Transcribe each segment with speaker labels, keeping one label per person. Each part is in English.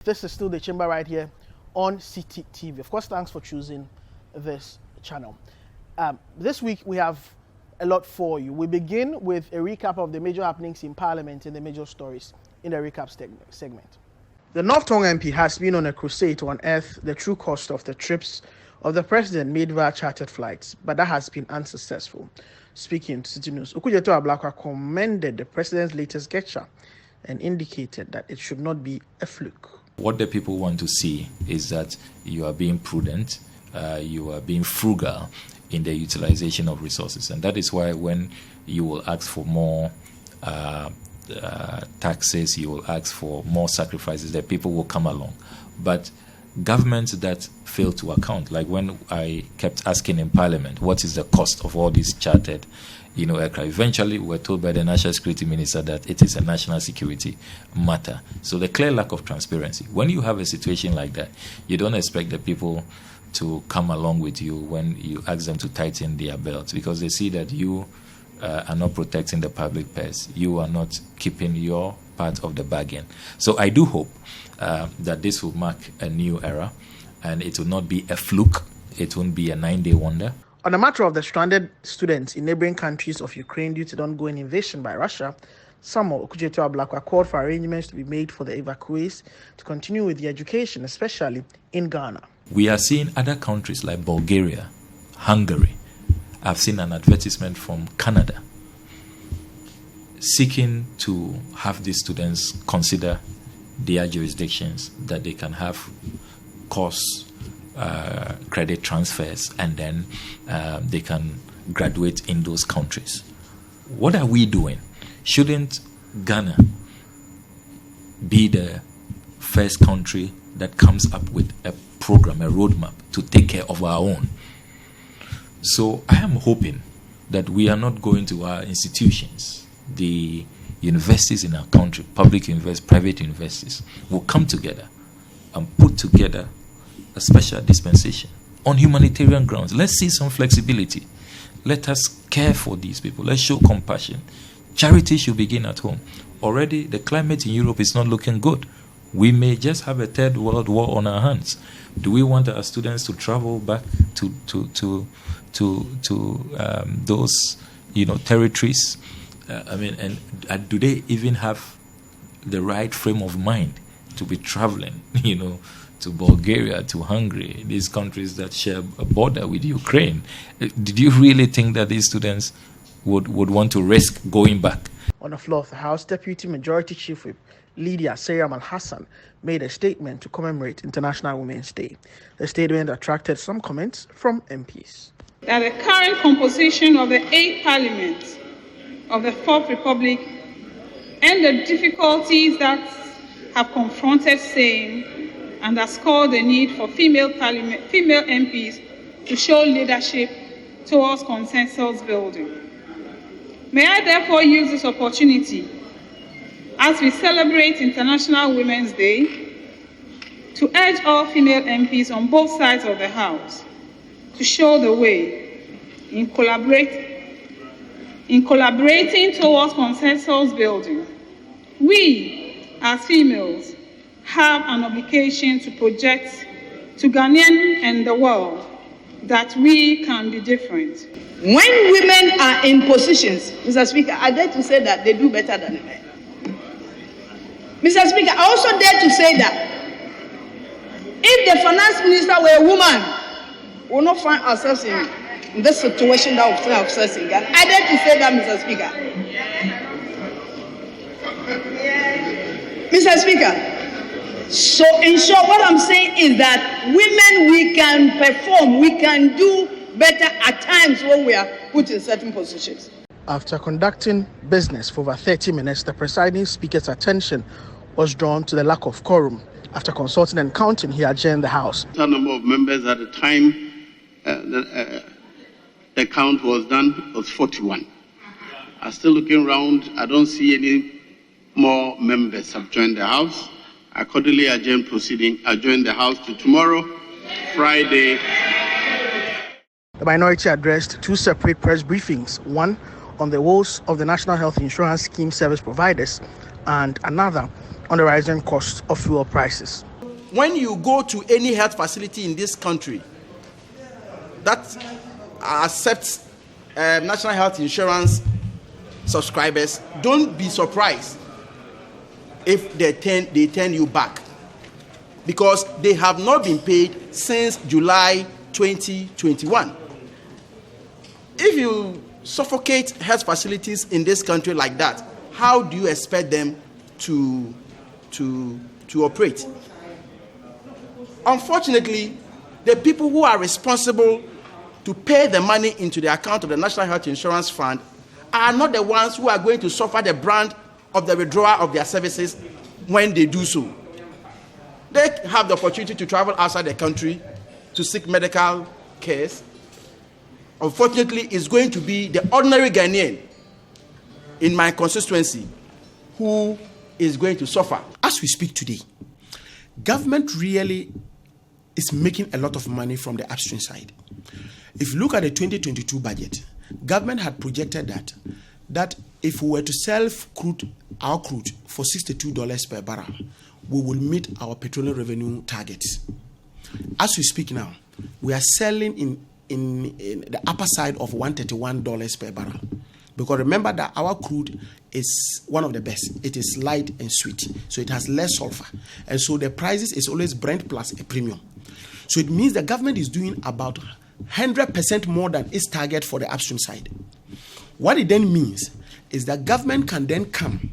Speaker 1: This is still the chamber right here on CTTV. Of course, thanks for choosing this channel. This week we have a lot for you. We begin with a recap of the major happenings in Parliament and the major stories in the recap segment. The North Tonga MP has been on a crusade to unearth the true cost of the trips of the president made via chartered flights, but that has been unsuccessful. Speaking to City News, Okudzeto Ablakwa commended the president's latest gesture and indicated that it should not be a fluke.
Speaker 2: What the people want to see is that you are being prudent, you are being frugal in the utilization of resources. And that is why when you will ask for more taxes, you will ask for more sacrifices, the people will come along. But governments that fail to account, like when I kept asking in Parliament, what is the cost of all these chartered aircraft? Eventually, we were told by the National Security Minister that it is a national security matter. So the clear lack of transparency. When you have a situation like that, you don't expect the people to come along with you when you ask them to tighten their belts, because they see that you are not protecting the public purse. You are not keeping your part of the bargain. So I do hope that this will mark a new era, and it will not be a fluke. It won't be a 9-day wonder.
Speaker 1: On the matter of the stranded students in neighboring countries of Ukraine due to the ongoing invasion by Russia, Samuel Okudzeto Ablakwa called for arrangements to be made for the evacuees to continue with their education, especially in Ghana.
Speaker 2: We are seeing other countries like Bulgaria, Hungary. I've seen an advertisement from Canada seeking to have these students consider their jurisdictions, that they can have course credit transfers, and then they can graduate in those countries. What are we doing? Shouldn't Ghana be the first country that comes up with a program, a roadmap to take care of our own? So I am hoping that we are not going to our institutions, the universities in our country, public universities, private universities, will come together and put together a special dispensation on humanitarian grounds. Let's see some flexibility. Let us care for these people. Let's show compassion. Charity should begin at home. Already, the climate in Europe is not looking good. We may just have a third world war on our hands. Do we want our students to travel back to those territories? And do they even have the right frame of mind to be traveling, to Bulgaria, to Hungary, these countries that share a border with Ukraine? Did you really think that these students would want to risk going back?
Speaker 1: On the floor of the House, Deputy Majority Chief Whip Lydia Seyram Al-Hassan made a statement to commemorate International Women's Day. The statement attracted some comments from MPs.
Speaker 3: That the current composition of the 8th Parliament of the Fourth Republic and the difficulties that have confronted same underscore the need for female MPs to show leadership towards consensus building. May I therefore use this opportunity as we celebrate International Women's Day to urge all female MPs on both sides of the House to show the way in collaborating towards consensus building. We, as females, have an obligation to project to Ghanaians and the world that we can be different.
Speaker 4: When women are in positions, Mr. Speaker, I dare to say that they do better than men. Mr. Speaker, I also dare to say that if the finance minister were a woman, we will not find ourselves in this situation that we find ourselves in Ghana. I dare to say that, Mr. Speaker. Mr. Speaker, so in short, what I'm saying is that women, we can perform, we can do better at times when we are put in certain positions.
Speaker 1: After conducting business for over 30 minutes, the presiding speaker's attention was drawn to the lack of quorum. After consulting and counting, he adjourned the House.
Speaker 5: The number of members at the time the count was done was 41. I'm still looking around. I don't see any more members have joined the House. Accordingly, adjourn the House to tomorrow, Friday.
Speaker 1: The minority addressed two separate press briefings, one on the woes of the National Health Insurance Scheme service providers and another on the rising cost of fuel prices.
Speaker 6: When you go to any health facility in this country that accepts national health insurance subscribers, don't be surprised if they turn you back, because they have not been paid since July 2021. If you suffocate health facilities in this country like that, how do you expect them to operate? Unfortunately, the people who are responsible to pay the money into the account of the National Health Insurance Fund are not the ones who are going to suffer the brunt of the withdrawal of their services when they do so. They have the opportunity to travel outside the country to seek medical care. Unfortunately, it's going to be the ordinary Ghanaian in my constituency who is going to suffer.
Speaker 7: As we speak today, government really is making a lot of money from the upstream side. If you look at the 2022 budget, government had projected that if we were to sell our crude for $62 per barrel, we will meet our petroleum revenue targets. As we speak now, we are selling in the upper side of $131 per barrel. Because remember that our crude is one of the best. It is light and sweet, so it has less sulfur. And so the prices is always Brent plus a premium. So it means the government is doing about 100% more than its target for the upstream side. What it then means is that government can then come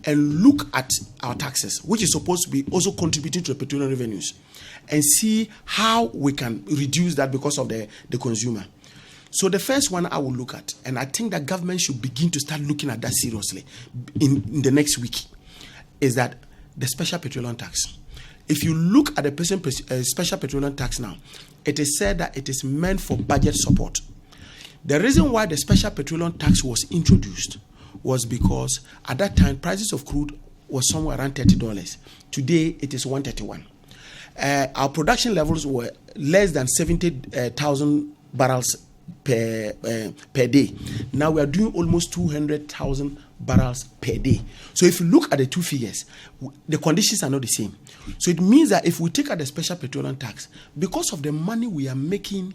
Speaker 7: and look at our taxes, which is supposed to be also contributing to the petroleum revenues, and see how we can reduce that because of the consumer. So the first one I will look at, and I think that government should begin to start looking at that seriously in the next week, is that the special petroleum tax. If you look at the present special petroleum tax now, it is said that it is meant for budget support. The reason why the special petroleum tax was introduced was because at that time prices of crude was somewhere around $30. Today it is $131. Our production levels were less than 70,000 barrels per day. Now we are doing almost 200,000 barrels per day. So if you look at the two figures, the conditions are not the same. So it means that if we take out the special petroleum tax, because of the money we are making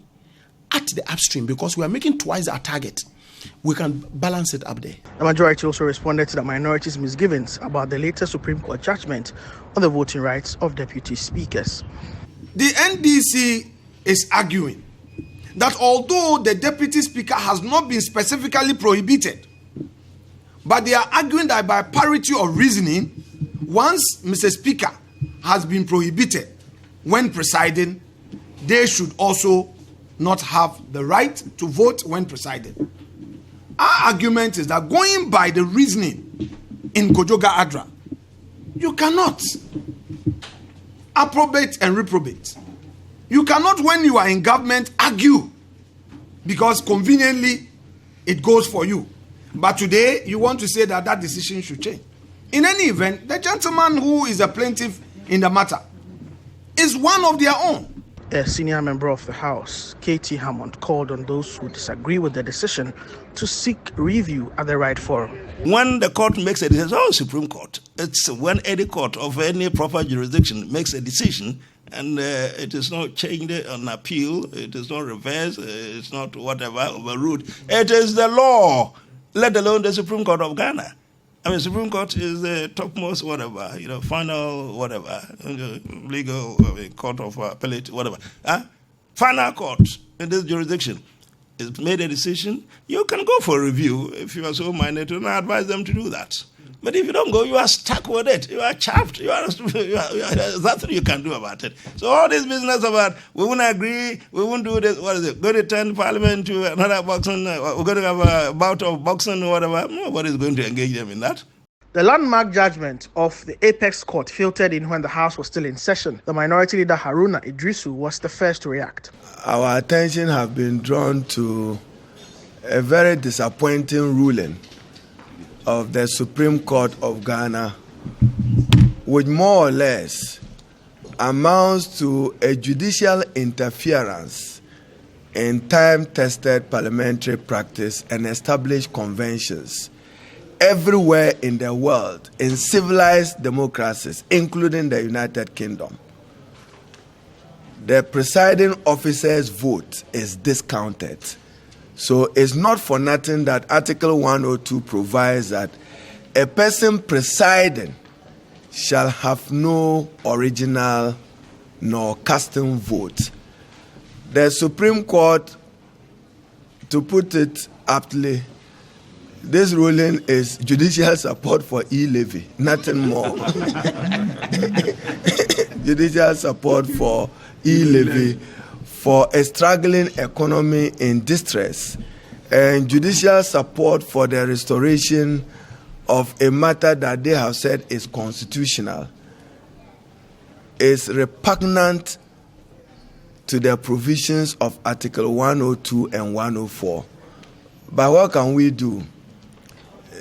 Speaker 7: at the upstream, because we are making twice our target, we can balance it up there.
Speaker 1: The majority also responded to the minority's misgivings about the latest Supreme Court judgment on the voting rights of deputy speakers.
Speaker 8: The NDC is arguing that although the deputy speaker has not been specifically prohibited, but they are arguing that by parity of reasoning, once Mr. Speaker has been prohibited when presiding, they should also not have the right to vote when presiding. Our argument is that going by the reasoning in Kojoga Adra, you cannot approbate and reprobate. You cannot, when you are in government, argue because conveniently it goes for you. But today, you want to say that that decision should change. In any event, the gentleman who is a plaintiff in the matter is one of their own.
Speaker 1: A senior member of the House, K.T. Hammond, called on those who disagree with the decision to seek review at the right forum.
Speaker 9: When the court makes a decision, Supreme Court, it's when any court of any proper jurisdiction makes a decision, and it is not changed on appeal, it is not reversed, it's not whatever, overruled. It is the law, let alone the Supreme Court of Ghana. I mean, Supreme Court is the topmost whatever, final whatever, legal court of appellate, whatever. Final court in this jurisdiction is made a decision. You can go for review if you are so minded, and I advise them to do that. But if you don't go, you are stuck with it. You are chapped. There's nothing you can do about it. So all this business about we won't agree, we won't do this, what is it? Go to turn Parliament to another boxing, we're going to have a bout of boxing or whatever. Nobody is going to engage them in that.
Speaker 1: The landmark judgment of the Apex Court filtered in when the House was still in session. The minority leader Haruna Idrisu was the first to react.
Speaker 10: Our attention has been drawn to a very disappointing ruling of the Supreme Court of Ghana, which more or less amounts to a judicial interference in time-tested parliamentary practice and established conventions, everywhere in the world, in civilized democracies, including the United Kingdom, the presiding officer's vote is discounted. So it's not for nothing that Article 102 provides that a person presiding shall have no original nor custom vote. The Supreme Court, to put it aptly, this ruling is judicial support for e-levy, nothing more. Judicial support for e-levy for a struggling economy in distress, and judicial support for the restoration of a matter that they have said is constitutional, is repugnant to the provisions of Article 102 and 104. But what can we do?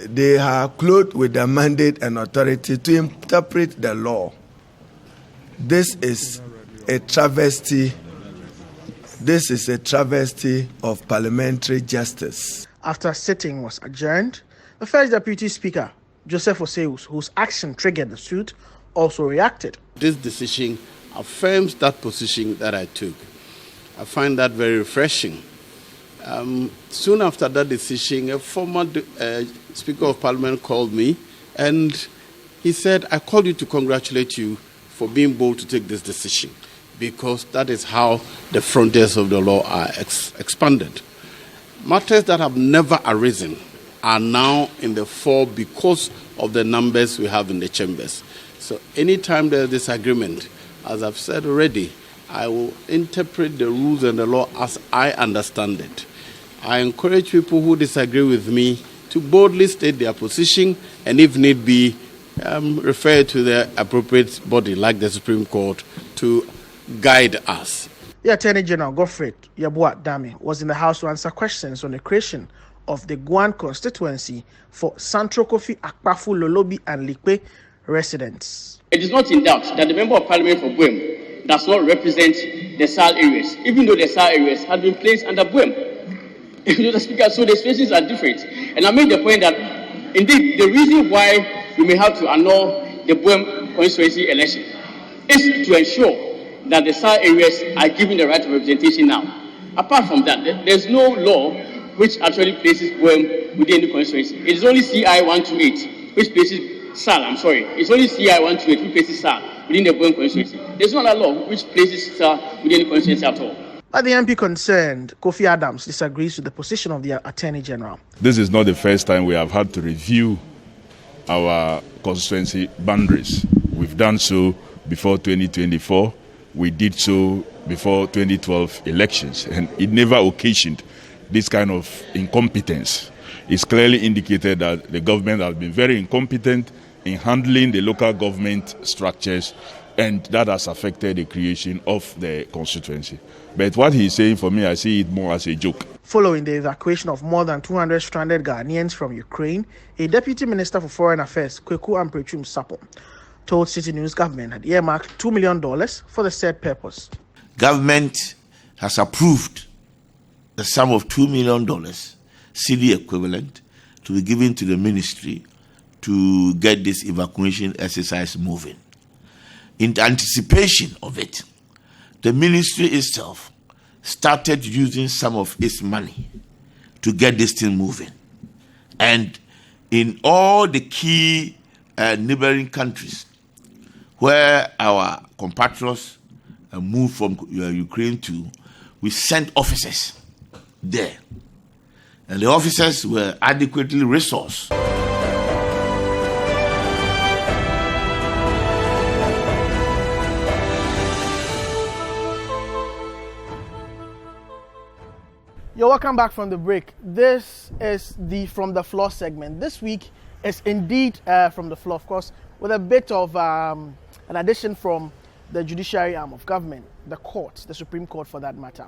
Speaker 10: They are clothed with the mandate and authority to interpret the law. This is a travesty. This is a travesty of parliamentary justice.
Speaker 1: After sitting was adjourned, the first Deputy Speaker, Joseph Oseus, whose action triggered the suit, also reacted.
Speaker 5: This decision affirms that position that I took. I find that very refreshing. Soon after that decision, a former Speaker of Parliament called me and he said, I called you to congratulate you for being bold to take this decision, because that is how the frontiers of the law are expanded. Matters that have never arisen are now in the fore because of the numbers we have in the chambers. So anytime there is disagreement, as I've said already, I will interpret the rules and the law as I understand it. I encourage people who disagree with me to boldly state their position and, if need be, refer to the appropriate body like the Supreme Court to guide us.
Speaker 1: The Attorney General, Godfred Yeboah Dame, was in the House to answer questions on the creation of the Guan constituency for Santro Kofi Akpafu, Lolobi and Likpe residents.
Speaker 11: It is not in doubt that the Member of Parliament for Buem does not represent the SAL areas, even though the SAL areas have been placed under Buem. The Speaker, so the spaces are different. And I made the point that, indeed, the reason why we may have to annul the Buem constituency election is to ensure that the SAL areas are given the right of representation now. Apart from that, there's no law which actually places Buem within the constituency. It is only CI 128 which places SAL, It's only CI 128 which places SAL within the Buem constituency. There's not a law which places SAL within the constituency at all.
Speaker 1: But the MP concerned, Kofi Adams, disagrees with the position of the Attorney General.
Speaker 12: This is not the first time we have had to review our constituency boundaries. We've done so before 2024. We did so before 2012 elections, and it never occasioned this kind of incompetence. It's clearly indicated that the government has been very incompetent in handling the local government structures, and that has affected the creation of the constituency. But what he's saying, for me, I see it more as a joke.
Speaker 1: Following the evacuation of more than 200 stranded Ghanaians from Ukraine, a Deputy Minister for Foreign Affairs, Kweku Amprechum Sapon, told City News government had earmarked $2 million for the said purpose.
Speaker 13: Government has approved the sum of $2 million, cedi equivalent, to be given to the ministry to get this evacuation exercise moving. In anticipation of it, the ministry itself started using some of its money to get this thing moving. And in all the key neighboring countries where our compatriots moved from Ukraine to, we sent officers there. And the officers were adequately resourced.
Speaker 1: You're welcome back from the break. This is the From the Floor segment. This week is indeed From the Floor, of course, with a bit of an addition from the judiciary arm of government, the courts, the Supreme Court for that matter.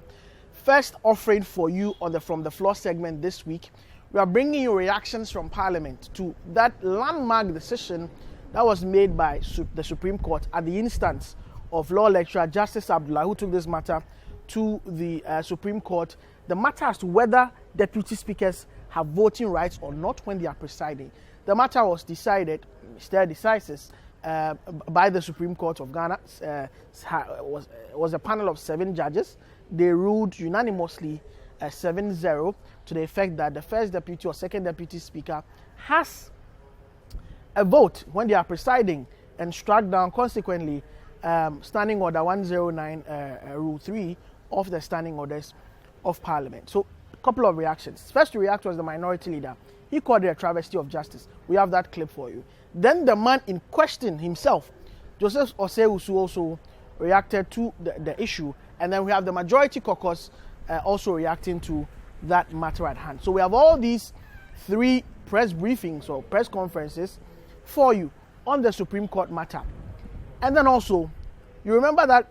Speaker 1: First offering for you on the From the Floor segment this week, we are bringing you reactions from Parliament to that landmark decision that was made by the Supreme Court at the instance of law lecturer Justice Abdullah, who took this matter to the Supreme Court. The matter as to whether deputy speakers have voting rights or not when they are presiding. the matter was decided, stare decisis, by the Supreme Court of Ghana. Was a panel of 7 judges. They ruled unanimously 7-0 to the effect that the first deputy or second deputy speaker has a vote when they are presiding, and struck down consequently Standing Order 109 Rule 3 of the Standing Orders of Parliament. So a couple of reactions. First to react was the minority leader. He called it a travesty of justice. We have that clip for you. Then the man in question himself, Joseph Osei-Usu, also reacted to the issue. And then we have the majority caucus also reacting to that matter at hand. So we have all these 3 press briefings or press conferences for you on the Supreme Court matter. And then also, you remember that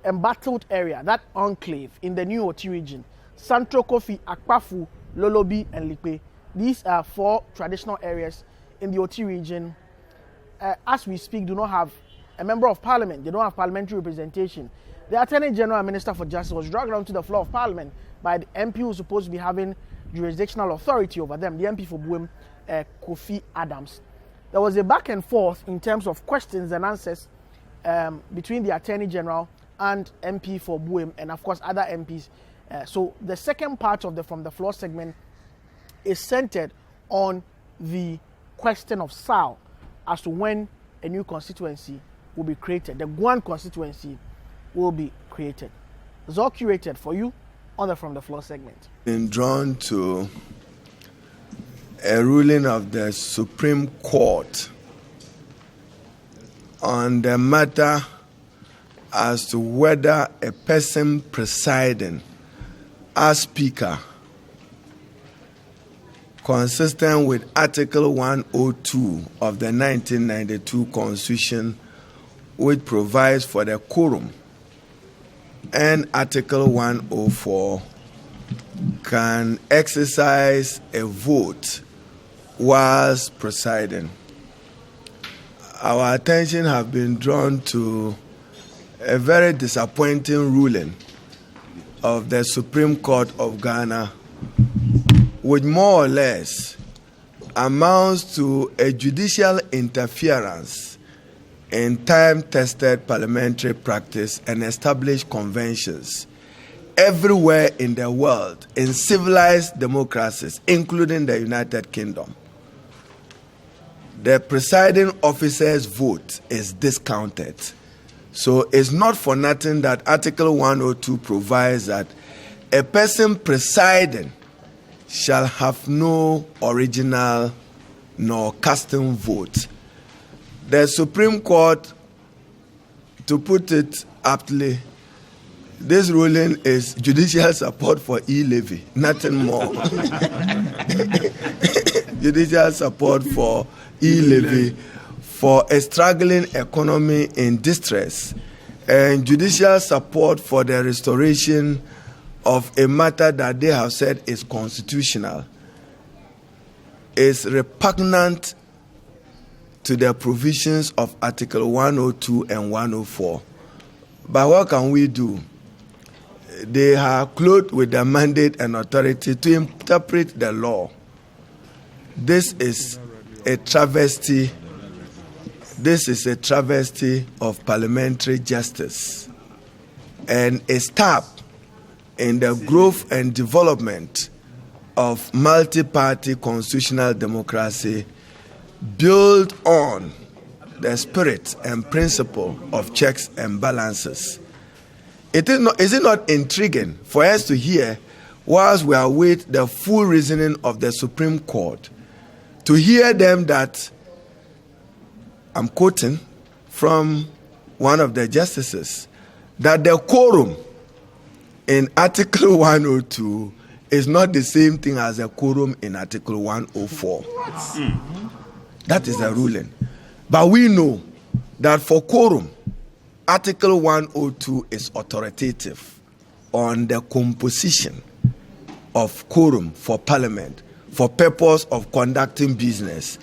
Speaker 1: embattled area, that enclave in the New Oti region, Santro Kofi, Akpafu, Lolobi, and Lipe. These are 4 traditional areas in the Oti region. As we speak, do not have a member of parliament. They don't have parliamentary representation. The Attorney General and Minister for Justice was dragged onto the floor of Parliament by the MP who was supposed to be having jurisdictional authority over them, the MP for Buem, Kofi Adams. There was a back and forth in terms of questions and answers between the Attorney General and MP for Buem, and of course other MPs. So the second part of the From the Floor segment is centered on the question of SAL as to when a new constituency will be created. The Guan constituency will be created. It's all curated for you on the From the Floor segment.
Speaker 10: Been drawn to a ruling of the Supreme Court on the matter as to whether a person presiding as Speaker, consistent with Article 102 of the 1992 Constitution, which provides for the quorum, and Article 104, can exercise a vote whilst presiding. Our attention has been drawn to a very disappointing ruling of the Supreme Court of Ghana, which more or less amounts to a judicial interference in time-tested parliamentary practice and established conventions everywhere in the world, in civilized democracies, including the United Kingdom. The presiding officer's vote is discounted. So it's not for nothing that Article 102 provides that a person presiding shall have no original nor custom vote. The Supreme Court, to put it aptly, this ruling is judicial support for e-levy, nothing more. Judicial support for e-levy for a struggling economy in distress, and judicial support for the restoration of a matter that they have said is constitutional, is repugnant to the provisions of Article 102 and 104. But what can we do? They are clothed with the mandate and authority to interpret the law. This is a travesty. This is a travesty of parliamentary justice and a step in the growth and development of multi-party constitutional democracy built on the spirit and principle of checks and balances. Is it not intriguing for us to hear, whilst we await the full reasoning of the Supreme Court, to hear them that, I'm quoting from one of the justices, that the quorum in Article 102 is not the same thing as a quorum in Article 104. That is the ruling. But we know that for quorum, Article 102 is authoritative on the composition of quorum for Parliament for purpose of conducting business.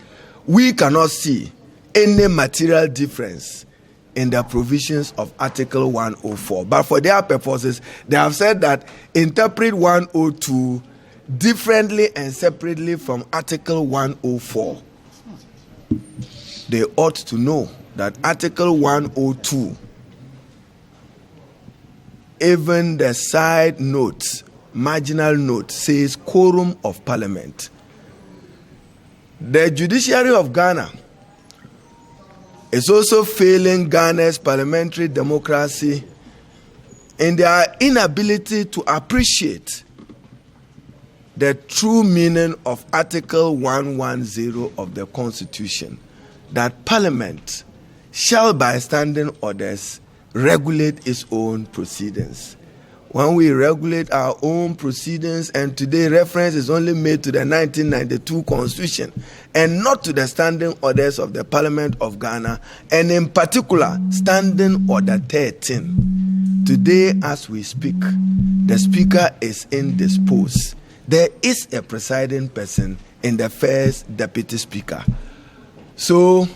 Speaker 10: We cannot see any material difference in the provisions of Article 104. But for their purposes, they have said that interpret 102 differently and separately from Article 104. They ought to know that Article 102, even the side notes, marginal note, says quorum of parliament. The judiciary of Ghana is also failing Ghana's parliamentary democracy in their inability to appreciate the true meaning of Article 110 of the Constitution, that Parliament shall by standing orders regulate its own proceedings. When we regulate our own proceedings, and today reference is only made to the 1992 Constitution and not to the standing orders of the Parliament of Ghana, and in particular, Standing Order 13. Today, as we speak, the Speaker is indisposed. There is a presiding person in the first Deputy Speaker. So,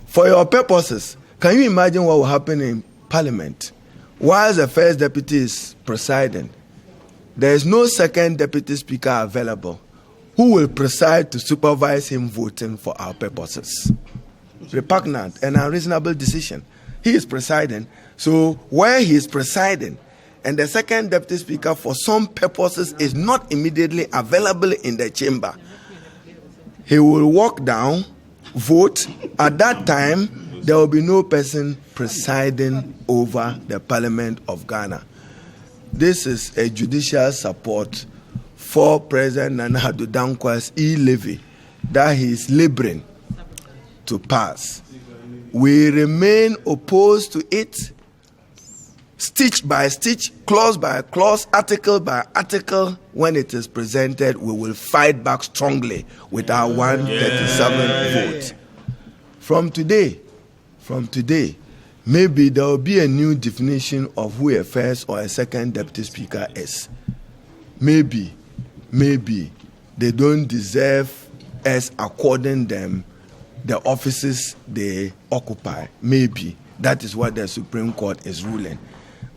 Speaker 10: for your purposes, can you imagine what will happen in Parliament? While the first deputy is presiding, there is no second deputy speaker available who will preside to supervise him voting for our purposes. Repugnant and unreasonable decision. He is presiding, so where he is presiding and the second deputy speaker for some purposes is not immediately available in the chamber, he will walk down, vote. At that time, there will be no person presiding over the Parliament of Ghana. This is a judicial support for President Nana Addo Dankwa's e-levy that he is laboring to pass. We remain opposed to it, stitch by stitch, clause by clause, article by article. When it is presented, we will fight back strongly with our 137 votes. From today, maybe there will be a new definition of who a first or a second deputy speaker is. Maybe they don't deserve us according them the offices they occupy. Maybe that is what the Supreme Court is ruling.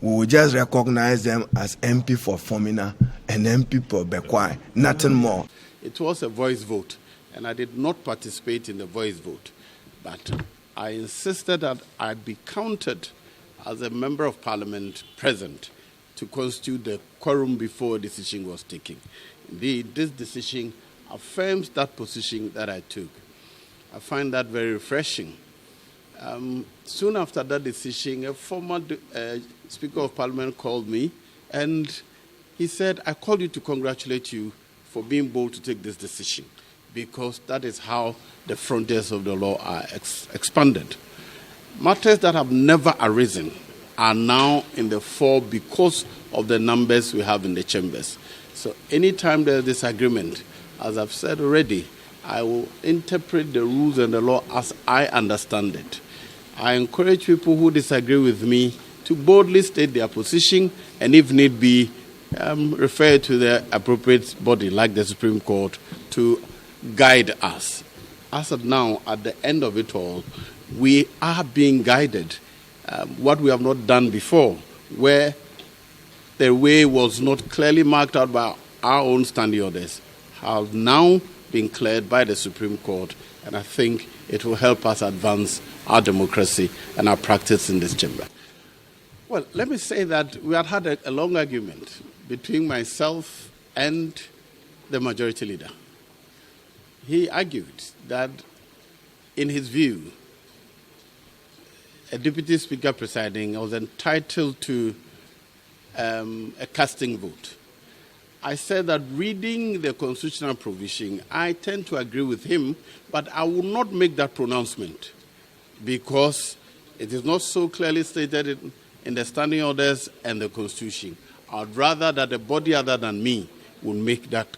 Speaker 10: We will just recognize them as MP for Fomina and MP for Bekwai, nothing more.
Speaker 5: It was a voice vote, and I did not participate in the voice vote, but I insisted that I be counted as a member of parliament present to constitute the quorum before a decision was taken. Indeed, this decision affirms that position that I took. I find that very refreshing. Soon after that decision, a former Speaker of Parliament called me and he said, I called you to congratulate you for being bold to take this decision, because that is how the frontiers of the law are expanded. Matters that have never arisen are now in the fore because of the numbers we have in the chambers. So anytime there is disagreement, as I've said already, I will interpret the rules and the law as I understand it. I encourage people who disagree with me to boldly state their position, and if need be, refer to the appropriate body like the Supreme Court to guide us. As of now, at the end of it all, we are being guided. What we have not done before, where the way was not clearly marked out by our own standing orders, have now been cleared by the Supreme Court, and I think it will help us advance our democracy and our practice in this chamber. Well, let me say that we had a long argument between myself and the majority leader. He argued that, in his view, a deputy speaker presiding was entitled to a casting vote. I said that reading the constitutional provision, I tend to agree with him, but I will not make that pronouncement because it is not so clearly stated in the standing orders and the Constitution. I'd rather that a body other than me will make that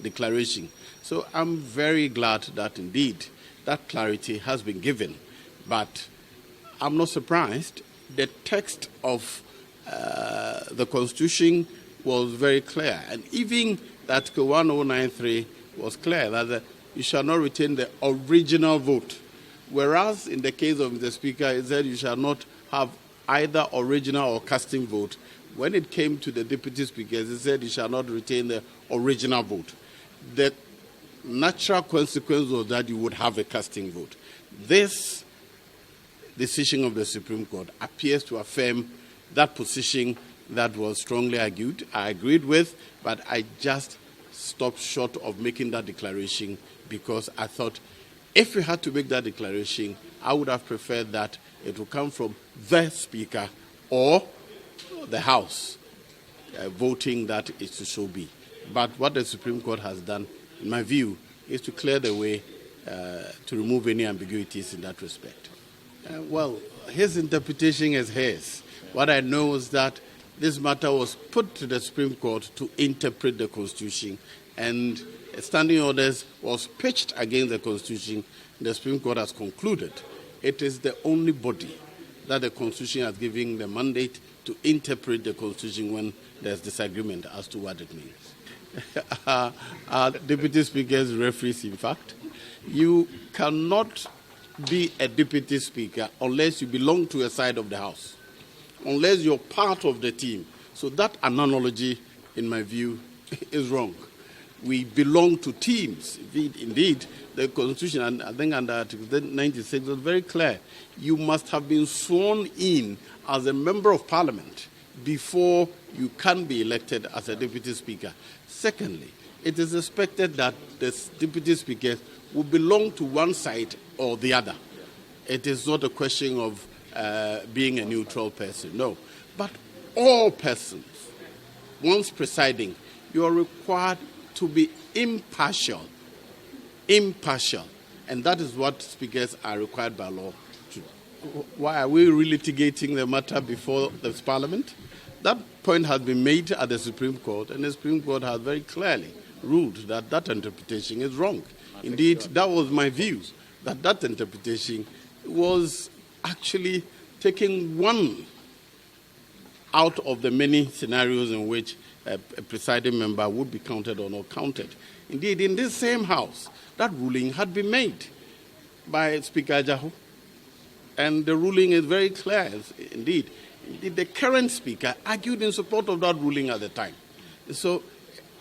Speaker 5: declaration. So I'm very glad that indeed that clarity has been given. But I'm not surprised. The text of the Constitution was very clear. And even Article 1093 was clear that you shall not retain the original vote. Whereas in the case of the Speaker, it said you shall not have either original or casting vote. when it came to the deputy speakers, he said he shall not retain the original vote. The natural consequence was that you would have a casting vote. This decision of the Supreme Court appears to affirm that position that was strongly argued. I agreed with, but I just stopped short of making that declaration because I thought if we had to make that declaration, I would have preferred that it would come from the Speaker or the House voting that it should so be. But what the Supreme Court has done, in my view, is to clear the way to remove any ambiguities in that respect. Well, his interpretation is his. What I know is that this matter was put to the Supreme Court to interpret the Constitution, and standing orders was pitched against the Constitution. The Supreme Court has concluded it is the only body that the Constitution has given the mandate to interpret the Constitution when there's disagreement as to what it means. Deputy Speakers, referees, in fact, you cannot be a deputy speaker unless you belong to a side of the House, unless you're part of the team. So that analogy, in my view, is wrong. We belong to teams. Indeed, the Constitution, and I think under Article 96, was very clear. You must have been sworn in as a member of Parliament before you can be elected as a deputy speaker. Secondly, it is expected that the deputy speakers will belong to one side or the other. It is not a question of being a neutral person, no. But all persons, once presiding, you are required to be impartial. Impartial. And that is what speakers are required by law to do. Why are we relitigating the matter before this Parliament? That point has been made at the Supreme Court, and the Supreme Court has very clearly ruled that that interpretation is wrong. Indeed, that was my view, that that interpretation was actually taking one out of the many scenarios in which a presiding member would be counted or not counted. Indeed, in this same House, that ruling had been made by Speaker Ajahu, and the ruling is very clear. Indeed, the current Speaker argued in support of that ruling at the time. So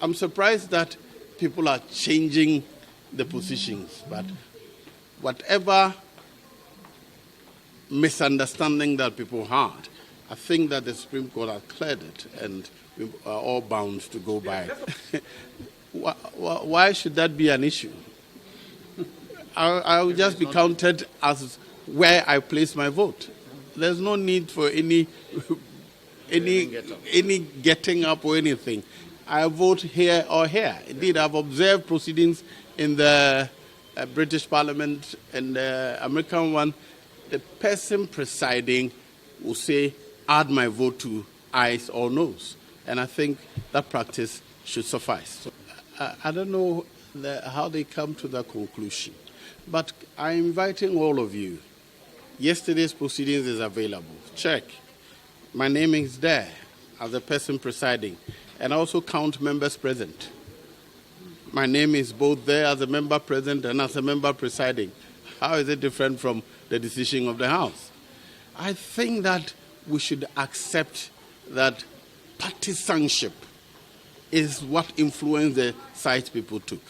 Speaker 5: I'm surprised that people are changing the positions, but whatever misunderstanding that people had, I think that the Supreme Court has cleared it, and we are all bound to go by it. Why should that be an issue? I will just be counted as where I place my vote. There's no need for any getting up or anything. I vote here or here. Indeed, I've observed proceedings in the British Parliament and the American one. The person presiding will say, add my vote to ayes or noes. And I think that practice should suffice. So, I don't know how they come to that conclusion, but I'm inviting all of you. Yesterday's proceedings is available. Check. My name is there as the person presiding, and I also count members present. My name is both there as a member present and as a member presiding. How is it different from the decision of the House? I think that we should accept that partisanship is what influenced the sides people took.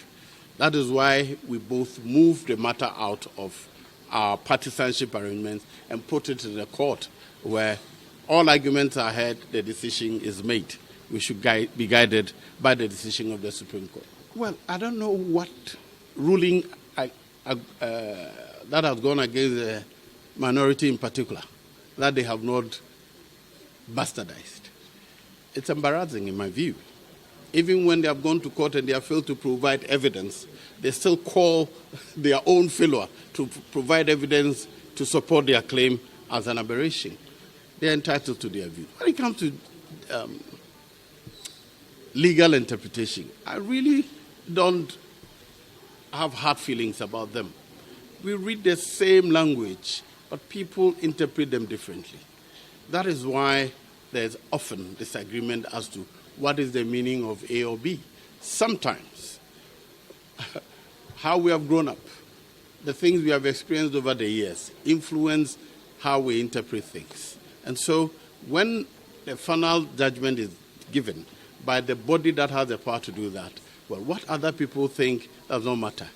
Speaker 5: That is why we both moved the matter out of our partisanship arrangements and put it in the court where all arguments are heard, the decision is made. We should be guided by the decision of the Supreme Court. Well, I don't know what ruling that has gone against the minority in particular, that they have not bastardized. It's embarrassing in my view. Even when they have gone to court and they have failed to provide evidence, they still call their own failure to provide evidence to support their claim as an aberration. They are entitled to their view. When it comes to legal interpretation, I really don't have hard feelings about them. We read the same language, but people interpret them differently. That is why there's often disagreement as to what is the meaning of A or B. Sometimes, how we have grown up, the things we have experienced over the years, influence how we interpret things. And so when the final judgment is given by the body that has the power to do that, well, what other people think does not matter.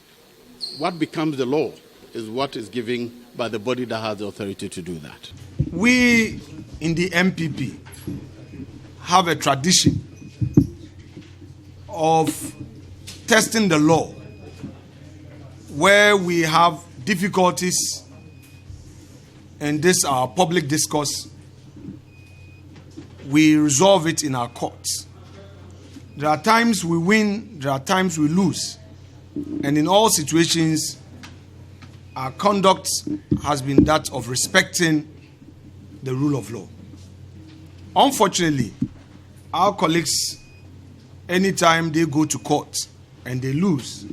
Speaker 5: What becomes the law is what is given by the body that has the authority to do that.
Speaker 8: We in the MPP have a tradition of testing the law where we have difficulties in this our public discourse. We resolve it in our courts. There are times we win, there are times we lose. And in all situations, our conduct has been that of respecting the rule of law. Unfortunately, our colleagues, anytime they go to court and they lose,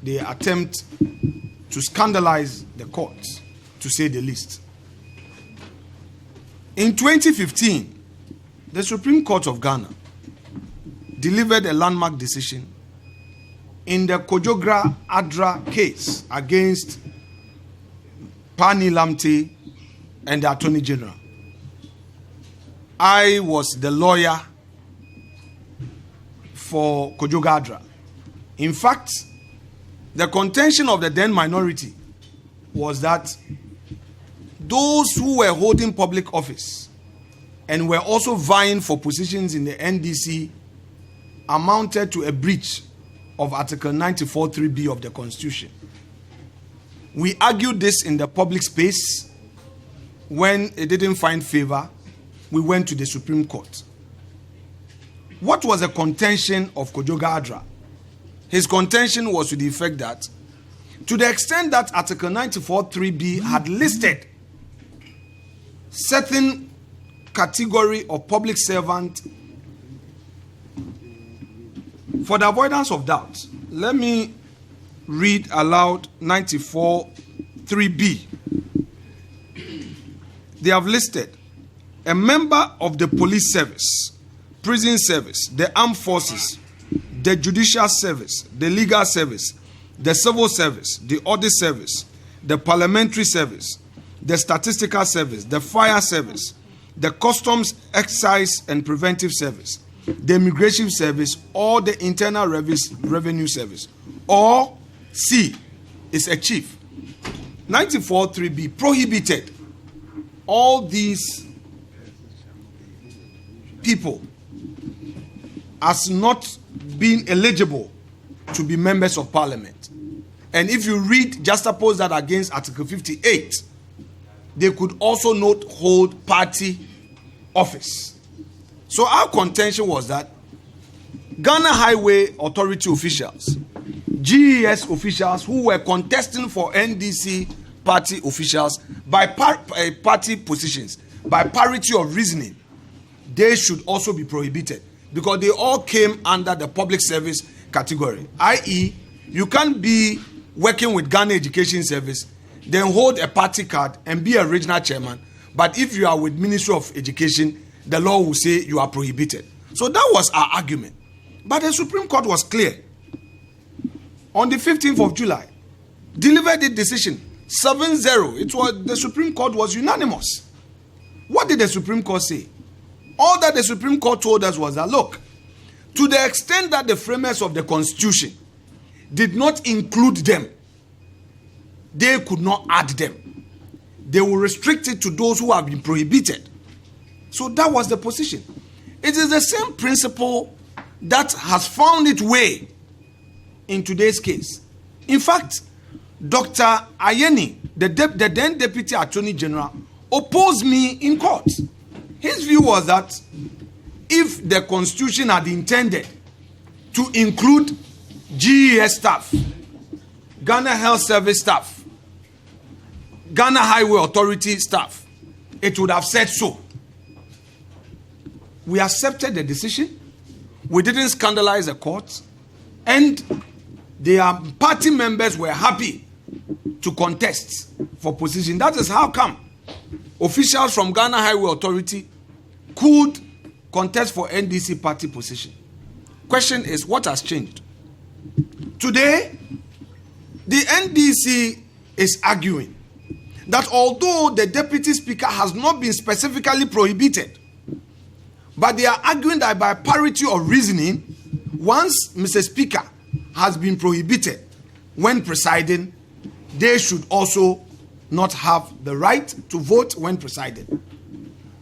Speaker 8: they attempt to scandalize the courts, to say the least. In 2015, the Supreme Court of Ghana delivered a landmark decision in the Kojogra Adra case against Pani Lamte and the Attorney General. I was the lawyer for Kojogra Adra. In fact, the contention of the then minority was that those who were holding public office and were also vying for positions in the NDC amounted to a breach of Article 94(3)(b) of the Constitution. We argued this in the public space. When it didn't find favor, we went to the Supreme Court. What was the contention of Kojogra Adra? His contention was to the effect that, to the extent that Article 94(3)(b) had listed certain category of public servant, for the avoidance of doubt, let me read aloud 94(3)(b). They have listed a member of the police service, prison service, the armed forces, the judicial service, the legal service, the civil service, the audit service, the parliamentary service, the statistical service, the fire service, the customs, excise and preventive service, the immigration service, or the internal revenue service, or C is a chief. 94(3)(b) prohibited all these people as not being eligible to be members of parliament. And if you read, juxtapose that against Article 58, they could also not hold party office. So our contention was that Ghana Highway Authority officials, GES officials who were contesting for NDC party officials by party positions, by parity of reasoning, they should also be prohibited because they all came under the public service category. I.e., you can't be working with Ghana Education Service, then hold a party card and be a regional chairman. But if you are with Ministry of Education, the law will say you are prohibited. So that was our argument. But the Supreme Court was clear. On the 15th of July, delivered the decision 7-0. It was, the Supreme Court was unanimous. What did the Supreme Court say? All that the Supreme Court told us was that, look, to the extent that the framers of the Constitution did not include them, they could not add them. They will restrict it to those who have been prohibited. So that was the position. It is the same principle that has found its way in today's case. In fact, Dr. Ayeni, the then Deputy Attorney General, opposed me in court. His view was that if the Constitution had intended to include GES staff, Ghana Health Service staff, Ghana Highway Authority staff, it would have said so. We accepted the decision. We didn't scandalize the court. And their party members were happy to contest for position. That is how come officials from Ghana Highway Authority could contest for NDC party position. Question is, what has changed? Today, the NDC is arguing that although the deputy speaker has not been specifically prohibited, But they are arguing that by parity of reasoning, once Mr. Speaker has been prohibited when presiding, they should also not have the right to vote when presiding.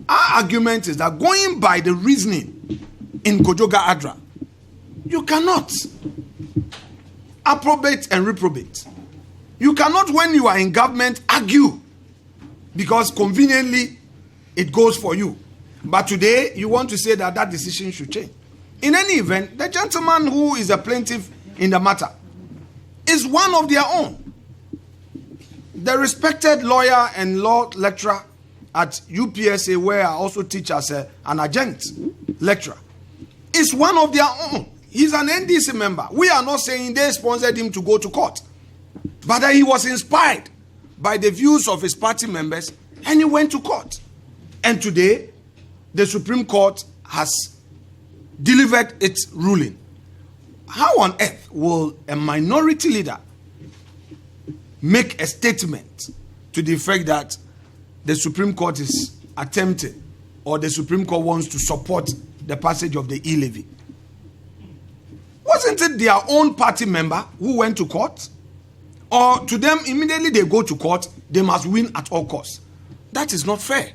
Speaker 8: Our argument is that going by the reasoning in Kojoga Adra, you cannot approbate and reprobate. You cannot, when you are in government, argue because conveniently it goes for you. But today, you want to say that that decision should change. In any event, the gentleman who is a plaintiff in the matter is one of their own. The respected lawyer and law lecturer at UPSA, where I also teach as an adjunct lecturer, is one of their own. He's an NDC member. We are not saying they sponsored him to go to court, but that he was inspired by the views of his party members and he went to court. And today, the Supreme Court has delivered its ruling. How on earth will a minority leader make a statement to the effect that the Supreme Court is attempting, or the Supreme Court wants to support the passage of the e-levy? Wasn't it their own party member who went to court? Or to them, immediately they go to court, they must win at all costs? That is not fair.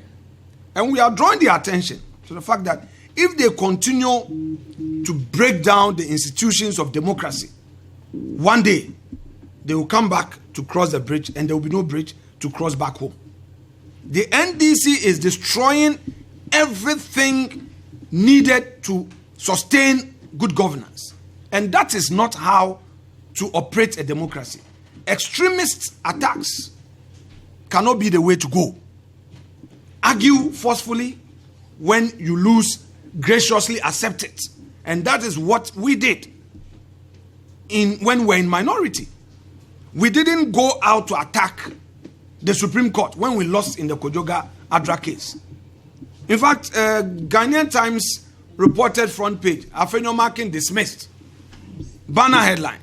Speaker 8: And we are drawing their attention to the fact that if they continue to break down the institutions of democracy, one day they will come back to cross the bridge and there will be no bridge to cross back home. The NDC is destroying everything needed to sustain good governance. And that is not how to operate a democracy. Extremist attacks cannot be the way to go. Argue forcefully. When you lose, graciously accept it. And that is what we did when we were in minority. We didn't go out to attack the Supreme Court when we lost in the Kojoga Adra case. In fact, Ghanaian Times reported front page, Afenyo Makin dismissed. Banner headline,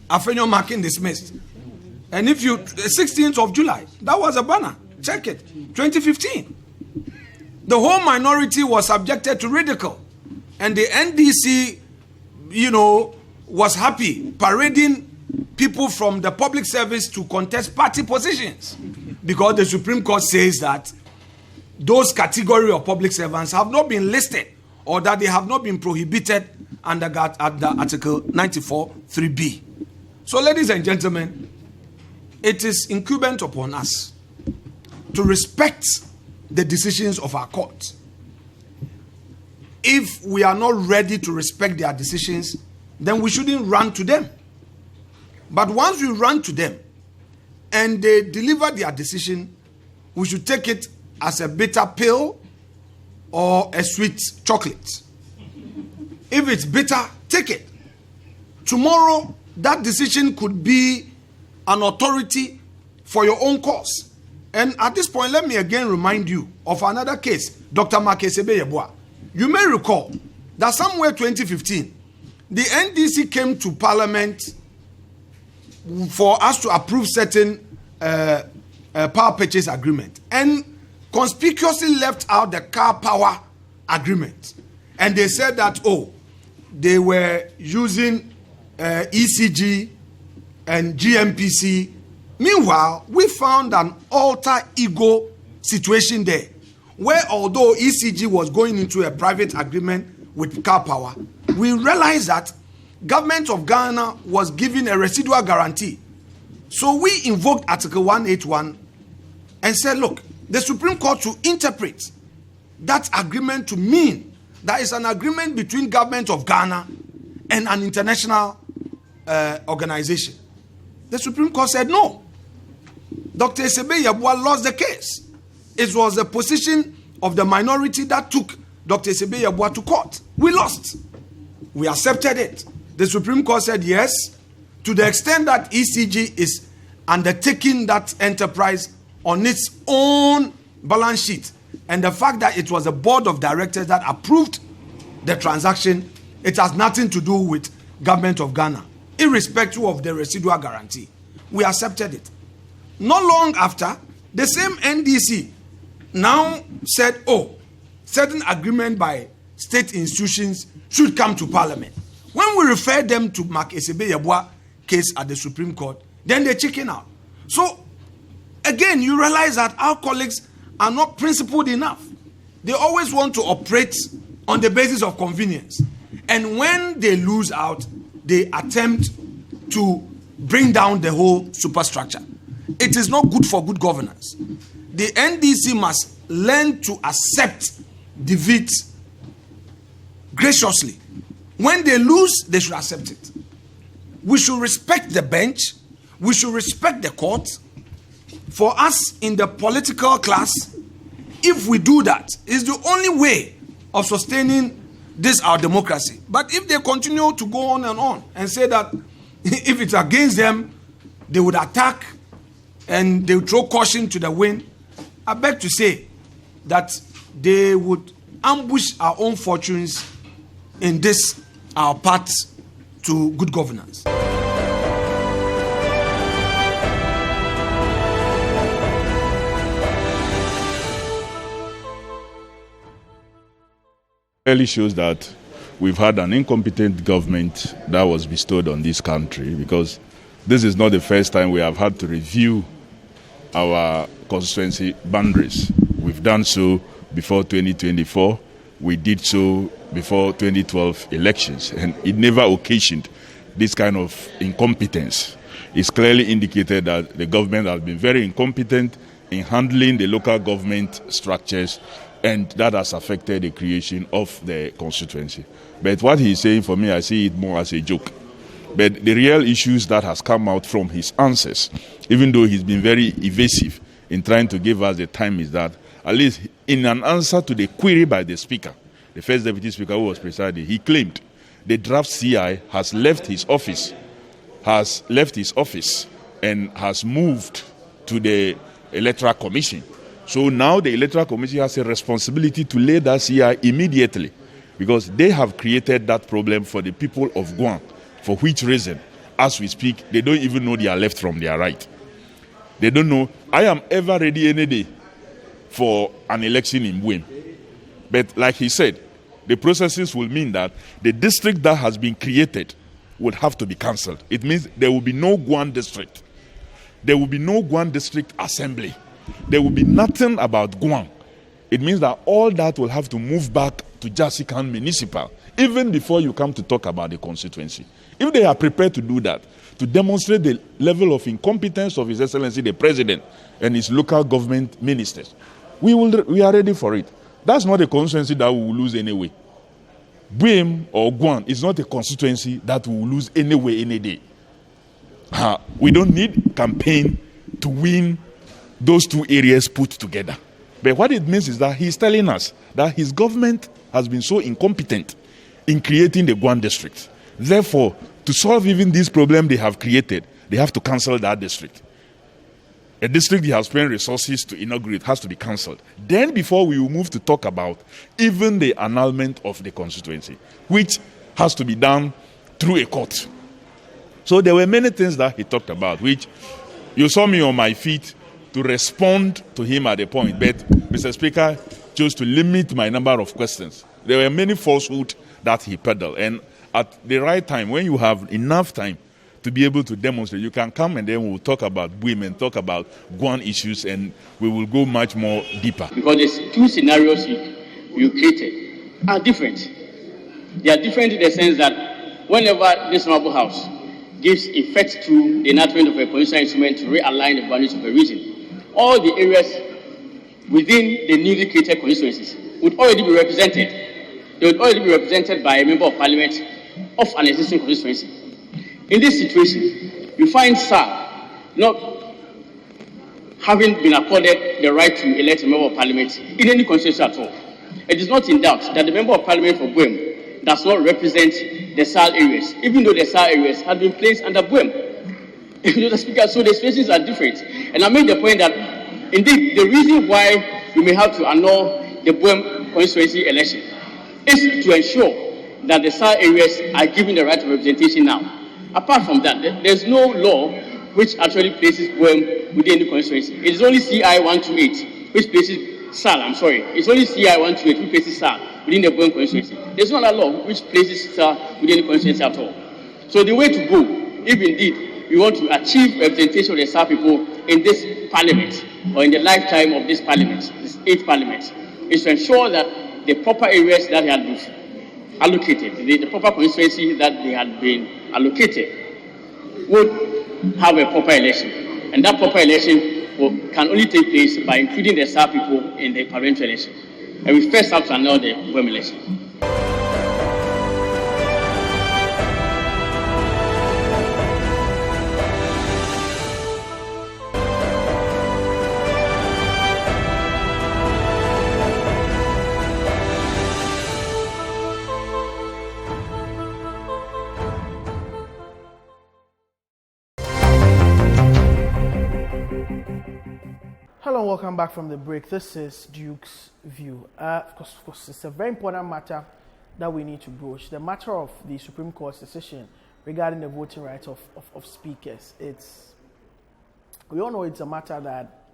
Speaker 8: Afenyo Makin dismissed. And if you, 16th of July, that was a banner. Check it. 2015. The whole minority was subjected to ridicule. And the NDC, was happy parading people from the public service to contest party positions. Because the Supreme Court says that those category of public servants have not been listed or that they have not been prohibited under Article 94 3B. So, ladies and gentlemen, it is incumbent upon us to respect the decisions of our court. If we are not ready to respect their decisions, then we shouldn't run to them. But once we run to them and they deliver their decision, we should take it as a bitter pill or a sweet chocolate. If it's bitter, take it. Tomorrow, that decision could be an authority for your own cause. And at this point, let me again remind you of another case, Dr. Makesebe Yeboah. You may recall that somewhere 2015, the NDC came to Parliament for us to approve certain power purchase agreement and conspicuously left out the car power agreement. And they said that, they were using ECG and GMPC. Meanwhile, we found an alter ego situation there, where although ECG was going into a private agreement with Car Power, we realized that government of Ghana was giving a residual guarantee. So we invoked Article 181 and said, look, the Supreme Court should interpret that agreement to mean that it's an agreement between government of Ghana and an international organization. The Supreme Court said no. Dr. Esebe Yeboah lost the case. It was the position of the minority that took Dr. Esebe Yeboah to court. We lost. We accepted it. The Supreme Court said yes, to the extent that ECG is undertaking that enterprise on its own balance sheet. And the fact that it was a board of directors that approved the transaction, it has nothing to do with government of Ghana, irrespective of the residual guarantee. We accepted it. Not long after, the same NDC now said, certain agreement by state institutions should come to Parliament. When we refer them to Mark Esebe Yeboah case at the Supreme Court, then they chicken out. So, again, you realize that our colleagues are not principled enough. They always want to operate on the basis of convenience. And when they lose out, they attempt to bring down the whole superstructure. It is not good for good governance. The NDC must learn to accept defeat graciously. When they lose, they should accept it. We should respect the bench. We should respect the court. For us in the political class, if we do that, it's the only way of sustaining this our democracy. But if they continue to go on and say that if it's against them, they would attack and they would throw caution to the wind, I beg to say that they would ambush our own fortunes in this our path to good governance.
Speaker 12: Clearly shows that we've had an incompetent government that was bestowed on this country, because this is not the first time we have had to review our constituency boundaries. We've done so before 2024. We did so before 2012 elections, and it never occasioned this kind of incompetence. It's clearly indicated that the government has been very incompetent in handling the local government structures, and that has affected the creation of the constituency. But what he's saying, for me, I see it more as a joke. But the real issues that has come out from his answers, even though he's been very evasive in trying to give us the time, is that at least in an answer to the query by the Speaker, the first Deputy Speaker who was presiding, he claimed the draft CI has left his office and has moved to the Electoral Commission. So now the Electoral Commission has a responsibility to lay that CI immediately, because they have created that problem for the people of Guam, for which reason, as we speak, they don't even know their left from their right. They don't know. I am ever ready any day for an election in Buem. But like he said, the processes will mean that the district that has been created would have to be cancelled. It means there will be no Guam district. There will be no Guam district assembly. There will be nothing about Guam. It means that all that will have to move back to Jasikan Municipal, even before you come to talk about the constituency. If they are prepared to do that, to demonstrate the level of incompetence of His Excellency the President and his local government ministers, we are ready for it. That's not a constituency that we will lose anyway. Buem or Guam is not a constituency that we will lose anyway any day. We don't need campaign to win those two areas put together. But what it means is that he's telling us that his government has been so incompetent in creating the Guam district. Therefore, to solve even this problem they have created, they have to cancel that district. A district they have spent resources to inaugurate has to be cancelled. Then before we will move to talk about even the annulment of the constituency, which has to be done through a court. So there were many things that he talked about, which you saw me on my feet to respond to him at a point. But Mr. Speaker chose to limit my number of questions. There were many falsehoods that he peddled. And at the right time, when you have enough time to be able to demonstrate, you can come and then we'll talk about women, talk about Guam issues, and we will go much more deeper.
Speaker 11: Because the two scenarios you created are different. They are different in the sense that whenever this Honorable House gives effect to the enactment of a constitutional instrument to realign the boundaries of a region, all the areas within the newly created constituencies would already be represented. They would already be represented by a member of parliament of an existing constituency. In this situation, you find SAR not having been accorded the right to elect a member of parliament in any constituency at all. It is not in doubt that the member of parliament for Buem does not represent the SAR areas, even though the SAR areas have been placed under Buem. Mr. Speaker, so the situations are different. And I make the point that, indeed, the reason why we may have to annul the Buem constituency election is to ensure that the SAR areas are given the right of representation now. Apart from that, there's no law which actually places Buem within the constituency. It is only CI 128 which places SAL, I'm sorry. It's only CI 128 who places SAL within the Boeing constituency. There's no other law which places SAL within the constituency at all. So the way to go, if indeed we want to achieve representation of the SAL people in this parliament, or in the lifetime of this parliament, this 8th parliament, is to ensure that the proper areas that had been allocated, the proper constituency that they had been allocated, would have a proper election. And that proper election can only take place by including the SAR people in the parliamentary election. And we first have to annul the Boeing election.
Speaker 1: Hello and welcome back from the break. This is Duke's View. Of course, it's a very important matter that we need to broach. The matter of the Supreme Court's decision regarding the voting rights of speakers. We all know it's a matter that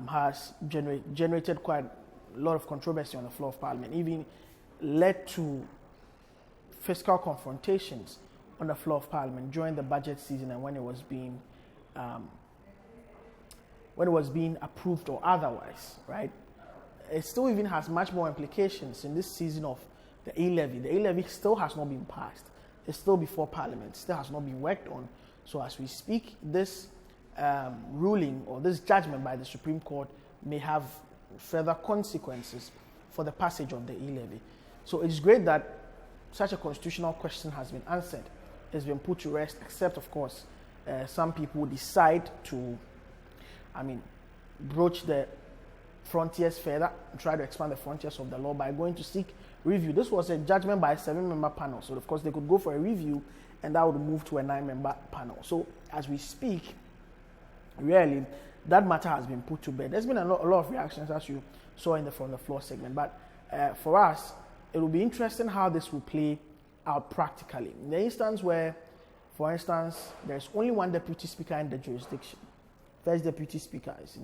Speaker 1: has generated quite a lot of controversy on the floor of Parliament, even led to fiscal confrontations on the floor of Parliament during the budget season and when it was being approved or otherwise, right? It still even has much more implications in this season of the E-levy. The E-levy still has not been passed. It's still before Parliament, still has not been worked on. So as we speak, this ruling or this judgment by the Supreme Court may have further consequences for the passage of the E-levy. So it's great that such a constitutional question has been answered, has been put to rest, except, of course, some people decide to broach the frontiers further and try to expand the frontiers of the law by going to seek review. This was a judgment by a 7-member panel. So, of course, they could go for a review and that would move to a 9-member panel. So, as we speak, really, that matter has been put to bed. There's been a lot of reactions, as you saw in the From the Floor segment. But for us, it will be interesting how this will play out practically. In the instance where, for instance, there's only one deputy speaker in the jurisdiction. First deputy speaker is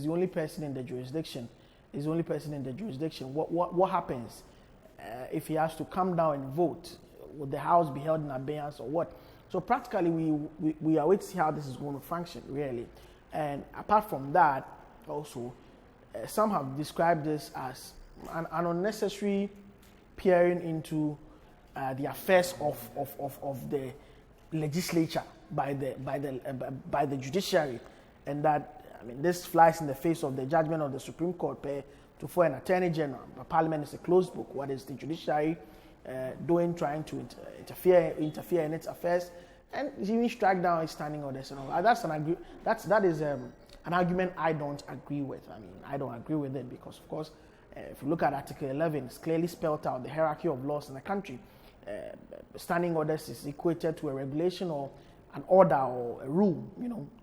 Speaker 1: the only person in the jurisdiction. Is the only person in the jurisdiction. What happens if he has to come down and vote? Would the House be held in abeyance or what? So practically, we are waiting to see how this is going to function really. And apart from that, also some have described this as an unnecessary peering into the affairs of the legislature by the judiciary, and that this flies in the face of the judgment of the Supreme Court to for an Attorney General. Parliament is a closed book. What is the judiciary doing, trying to interfere in its affairs, and even strike down its standing orders and all that. That is an argument I don't agree with. I don't agree with it because, of course, if you look at Article 11, it's clearly spelled out the hierarchy of laws in the country. Standing orders is equated to a regulation or an order or a rule,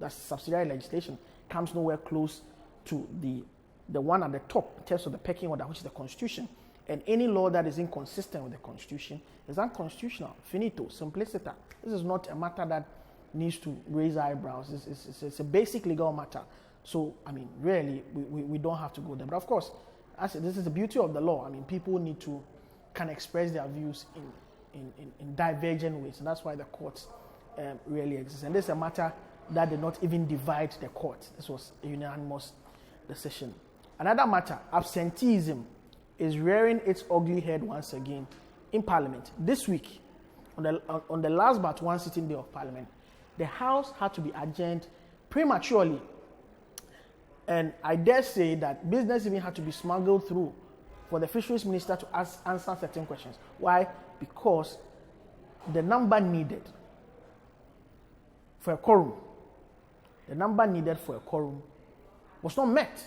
Speaker 1: that's subsidiary legislation, comes nowhere close to the one at the top in terms of the pecking order, which is the Constitution. And any law that is inconsistent with the Constitution is unconstitutional. Finito, simpliciter. This is not a matter that needs to raise eyebrows. It's a basic legal matter. So, really, we don't have to go there. But of course, this is the beauty of the law. People need to can express their views in divergent ways. And that's why the courts really exist. And this is a matter that did not even divide the court. This was a unanimous decision. Another matter, absenteeism, is rearing its ugly head once again in Parliament. This week, on the last but one sitting day of Parliament, the House had to be adjourned prematurely. And I dare say that business even had to be smuggled through for the Fisheries Minister to answer certain questions. Why? Because the number needed for a quorum, was not met.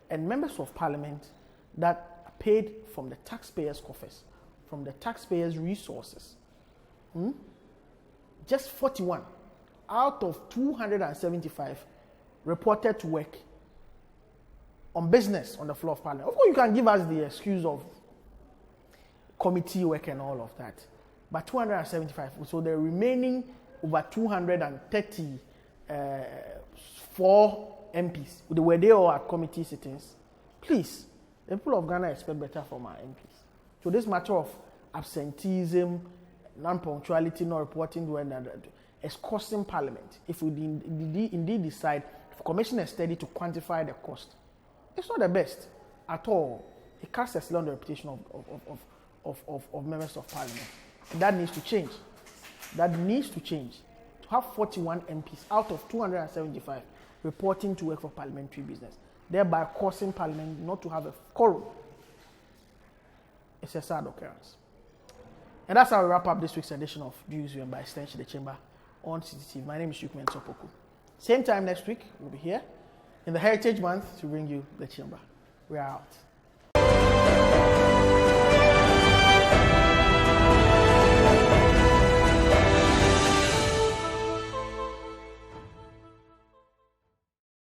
Speaker 1: And members of Parliament that paid from the taxpayers' coffers, from the taxpayers' resources, just 41 out of 275 reported to work on business on the floor of Parliament. Of course, you can give us the excuse of committee work and all of that, but 275. So the remaining over 234 MPs. They were there all at committee sittings. Please, the people of Ghana expect better from our MPs. So this matter of absenteeism, non-punctuality, not reporting, is costing Parliament. If we indeed decide, if the Commission is steady to quantify the cost, it's not the best at all. It casts a slur on the reputation of members of Parliament. And that needs to change. That needs to change. To have 41 MPs out of 275 reporting to work for parliamentary business, thereby causing Parliament not to have a quorum. It's a sad occurrence. And that's how we wrap up this week's edition of News and by extension the Chamber on CTTV. My name is Shukman Sopoku. Same time next week, we'll be here in the Heritage Month to bring you the Chamber. We are out.